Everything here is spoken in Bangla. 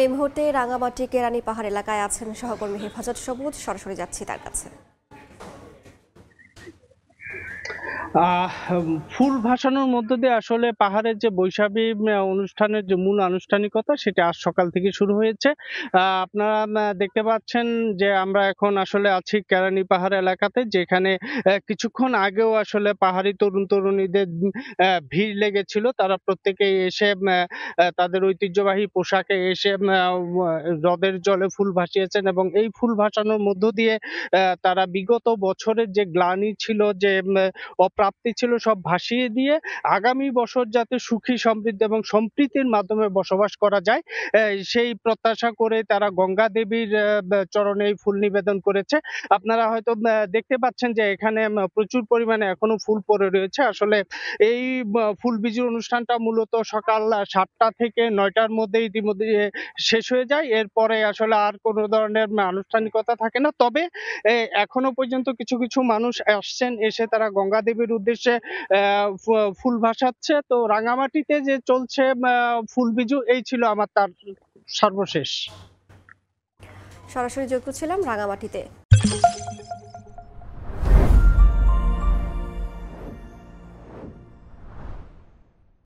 এই মুহূর্তে রাঙামাটি কেরানী পাহাড় এলাকায় আছেন সহকর্মী হেফাজত সবুজ। সরাসরি যাচ্ছি তার কাছে। ফুল ভাসানোর মধ্য দিয়ে আসলে পাহাড়ের যে বৈশাখী অনুষ্ঠানের যে মূল আনুষ্ঠানিকতা সেটা আজ সকাল থেকে শুরু হয়েছে। আপনারা দেখতে পাচ্ছেন যে আমরা এখন আসলে আছি কেরানী পাহাড় এলাকাতে, যেখানে কিছুক্ষণ আগেও আসলে পাহাড়ি তরুণ তরুণীদের ভিড় লেগেছিল। তারা প্রত্যেকেই এসে তাদের ঐতিহ্যবাহী পোশাকে এসে হ্রদের জলে ফুল ভাসিয়েছেন এবং এই ফুল ভাসানোর মধ্য দিয়ে তারা বিগত বছরের যে গ্লানি ছিল, যে অপ্রাপ্তি ছিল, সব ভাসিয়ে দিয়ে আগামী বছর যাতে সুখী সমৃদ্ধ এবং সম্প্রীতির মাধ্যমে বসবাস করা যায়, সেই প্রত্যাশা করে তারা গঙ্গা দেবীর চরণে এই ফুল নিবেদন করেছে। আপনারা হয়তো দেখতে পাচ্ছেন যে এখানে প্রচুর পরিমাণে এখনো ফুল পড়ে রয়েছে। আসলে এই ফুল বিজুর অনুষ্ঠানটা মূলত সকাল ৭টা থেকে ৯টার মধ্যে ইতিমধ্যে শেষ হয়ে যায়। এরপরে আসলে আর কোনো ধরনের আনুষ্ঠানিকতা থাকে না। তবে এখনো পর্যন্ত কিছু কিছু মানুষ আসছেন, এসে তারা গঙ্গা দেবীর উদ্দেশ্যে ফুল ভাসাচ্ছে। তো রাঙামাটিতে যে চলছে ফুল বিজু, এই ছিল আমার তার সর্বশেষ। সরাসরি যুক্ত ছিলাম রাঙামাটিতে।